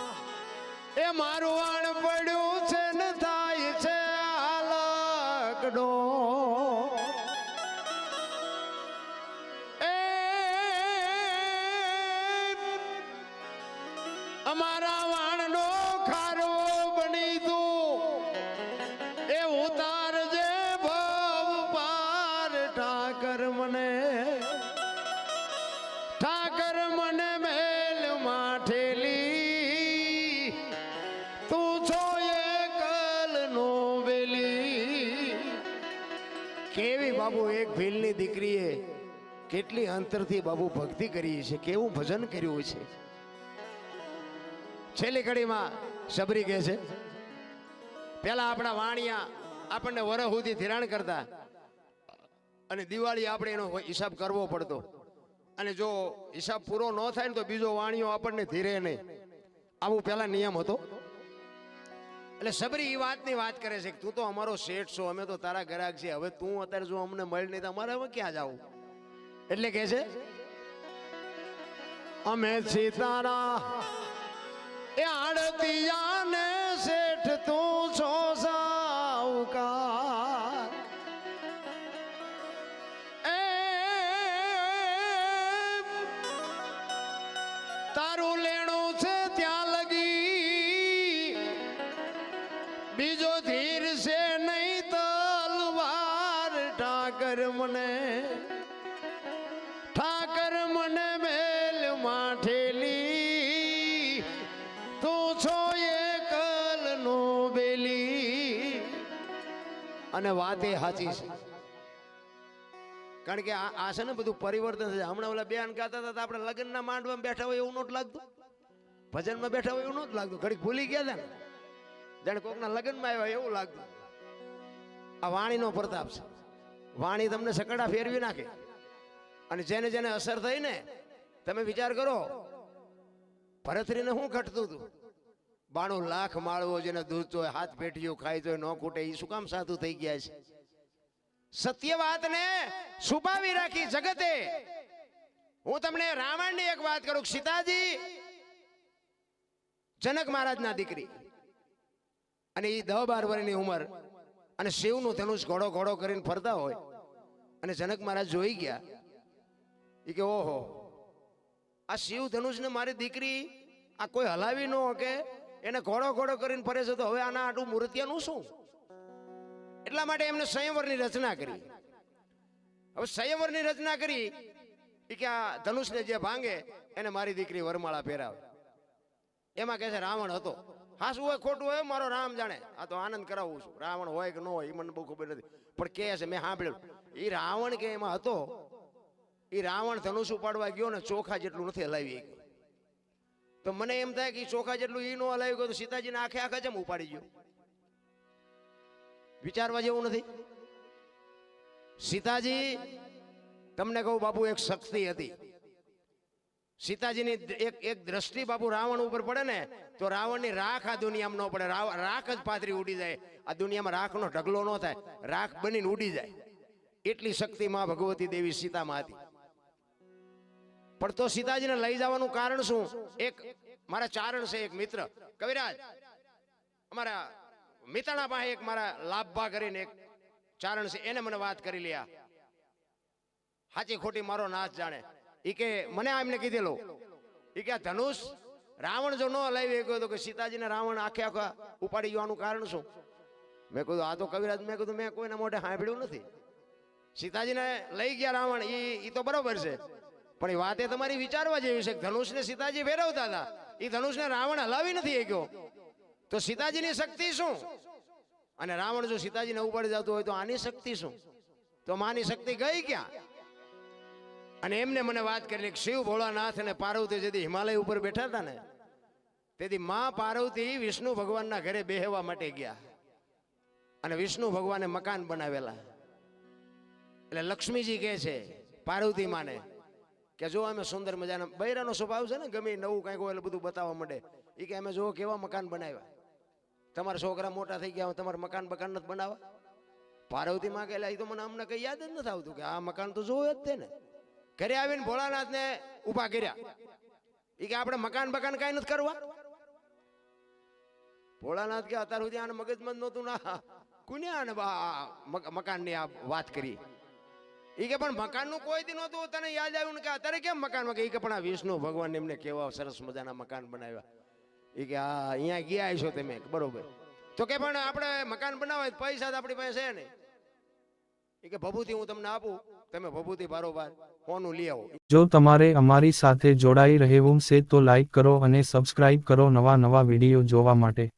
એ મારું વાણ પડ્યું છે ને થાય છે હાલકડો, એ અમારા વાણનો ખારો બની તું એ ઉતારજે ભવ પાર. ઠાકર મને મેલ માઠેલી તું છો એકલ નો વેલી. કેવી બાબુ એક ભીલની દીકરીએ કેટલી અંતરથી બાબુ ભક્તિ કરી છે, કેવું ભજન કર્યું છે. છેલ્લી કડીમાં સબરી કહે છે, પેલા આપણા વાણિયા આપણને વરહ સુધી ધિરાણ કરતા અને દિવાળી આપણે એનો હિસાબ કરવો પડતો, અને જો હિસાબ પૂરો ન થાય ને તો બીજો વાણિયો આપણને ધીરે નહીં. આવું પેલા નિયમ હતો. એટલે સબરી એ વાતની વાત કરે છે કે તું તો અમારો શેઠ છો, અમે તો તારા ગ્રાહક છીએ, હવે તું અત્યારે જો અમને મળી નહીં તો અમારે હવે ક્યાં જવું. એટલે કહે છે, અમે સીતારા એ આડતિયા ને શેઠ તું છો સાવકાર. તારું લેણું છે ત્યાં લગી બીજો ધીર છે નહીં તલવાર. ઠાકર મને મેલ માઠેલી તું છો એકલ નો બેલી. અને વાત એ સાચી છે, કારણ કે આ છે ને બધું પરિવર્તન છે. હમણાં ઓલા બેન ગાતા હતા આપણે લગ્નના માંડવામાં બેઠા હોય એવું નહોતું લાગતું, ભજનમાં બેઠા હોય એવું નહોતું લાગતું, ઘડીક ભૂલી ગયા હતા ને જાણે કોકના લગ્નમાં આવ્યા એવું લાગતું. આ વાણીનો પ્રતાપ છે. વાણી તમને સકડા ફેરવી નાખે. અને જેને જેને અસર થઈ ને તમે વિચાર કરો, ભરતરીને શું ઘટતું હતું? 92 લાખ માળવો જેને દૂધ હોય, હાથ પેટીઓ ખાઈ તો ન ખૂટે, એ શું કામ સાધુ થઈ ગયા છે? સત્ય વાતને છુપાવી રાખી જગતે. હું તમને રાવણની એક વાત કરું. સીતાજી જનક મહારાજના દીકરી, અને એ 10-12 વર્ષની ઉંમર, અને શિવનું ધનુષ ઘોડો ઘોડો કરીને ફરતા હોય, અને જનક મહારાજ જોઈ ગયા. એ કે ઓહો, આ શિવ ધનુષને મારી દીકરી આ કોઈ હલાવી ન કે એને ઘોડો ઘોડો કરીને ફરે છે, તો હવે આના આટલું મૂર્તિયાનું શું? એટલા માટે એમને સંયવરની રચના કરી. હવે સંયવરની રચના કરી એ કે આ ધનુષને જે ભાંગે એને મારી દીકરી વરમાળા પહેરાવે. એમાં કહે છે રાવણ હતો. હા શું હોય ખોટું હોય મારો રામ જાણે, આ તો આનંદ કરાવું છું. રાવણ હોય કે ન હોય એ મને બહુ ખબર નથી, પણ કે છે મેં સાંભળ્યું એ રાવણ કે એમાં હતો. એ રાવણ ધનુષ ઉપાડવા ગયો ને ચોખા જેટલું નથી હલાવી ગયો. તો મને એમ થાય કે ચોખા જેટલું એ ન હલાવી ગયો તો સીતાજીને આખે આખા જેમ ઉપાડી ગયો? વિચારવા જેવું નથી. સીતાજી તમને કહું બાપુ એક શક્તિ હતી. સીતાજીની એક દ્રષ્ટિ બાપુ રાવણ ઉપર પડે ને તો રાવણની રાખ આ દુનિયામાં ન પડે, રાખ જ પાથરી ઉડી જાય. આ દુનિયામાં રાખનો ઢગલો ન થાય, રાખ બનીને ઉડી જાય. એટલી શક્તિ માં ભગવતી દેવી સીતામાં હતી. પણ તો સીતાજીને લઈ જવાનું કારણ શું? એક મારા ચારણ છે, એક મિત્ર કવિરાજ અમારા મિતાણા પાસે એક મારા લાભભા કરીને એક ચારણ છે, એને મને વાત કરી લ્યા. સાચી ખોટી મારો નાશ જાણે. ઈ કે મને એમને કીધેલું, ઈ કે ધનુષ રાવણ જો ન હલાવી ગયો તો કે સીતાજીને રાવણ આખે આખા ઉપાડી જવાનું કારણ શું? મેં કીધું આ તો કવિરાજ, મેં કીધું મેં કોઈના મોઢે સાંભળ્યું નથી. સીતાજીને લઈ ગયા રાવણ ઈ તો બરોબર છે, પણ એ વાતે તમારી વિચારવા જેવી છે. ધનુષને સીતાજી ફેરવતા હતા, એ ધનુષને રાવણ હલાવી નથી ગયો, તો સીતાજીની શક્તિ શું? અને રાવણ જો સીતાજીને ઉપાડી જતું હોય તો આની શક્તિ શું? તો માની શક્તિ ગઈ ક્યાં? અને એમને મને વાત કરી કે શિવ ભોળાનાથ અને પાર્વતી જેથી હિમાલય ઉપર બેઠા હતા ને તેથી માં પાર્વતી વિષ્ણુ ભગવાનના ઘરે બેહવા માટે ગયા અને વિષ્ણુ ભગવાને મકાન બનાવેલા. એટલે લક્ષ્મીજી કહે છે પાર્વતી માને કે જો અમે સુંદર મજાના, બૈરાનો સ્વભાવ છે ને, ગમે નવું કંઈક હોય એટલે બધું બતાવવા માંડે. એ કે અમે જો કેવા મકાન બનાવ્યા, તમારા છોકરા મોટા થઈ ગયા, તમારે મકાન બકાન નથી બનાવવા? પાર્વતી માં કહેલા એ તો મને અમને કઈ યાદ જ નથી આવતું કે આ મકાન તો જોયું જ તે ને. ઘરે આવીને ભોળાનાથ ને ઉભા કર્યા. એ કે આપણે મકાન બકાન કઈ નથી કરવા? ભોળાનાથ કે અત્યાર સુધી આને મગજમાં જ નહોતું ના, કોને આને મકાન ની આ વાત કરી? એ કે પણ મકાન નું કોઈ દી નહોતું, તને યાદ આવ્યું ને કે અત્યારે કેમ મકાનમાં? કે પણ આ વિષ્ણુ ભગવાન એમને કેવા સરસ મજાના મકાન બનાવ્યા. એ કે હા અહીંયા ગયા છો તમે, બરોબર. તો કે પણ આપણે મકાન બનાવે પૈસા તો આપણી પાસે છે ને. એ કે ભભૂતિ હું તમને આપું, તમે ભભૂતિ બારોબાર હોનું લઈ આવો. જો તમારે અમારી સાથે જોડાઈ રહેવું છે તો લાઈક કરો અને સબસ્ક્રાઇબ કરો નવા નવા વિડીયો જોવા માટે.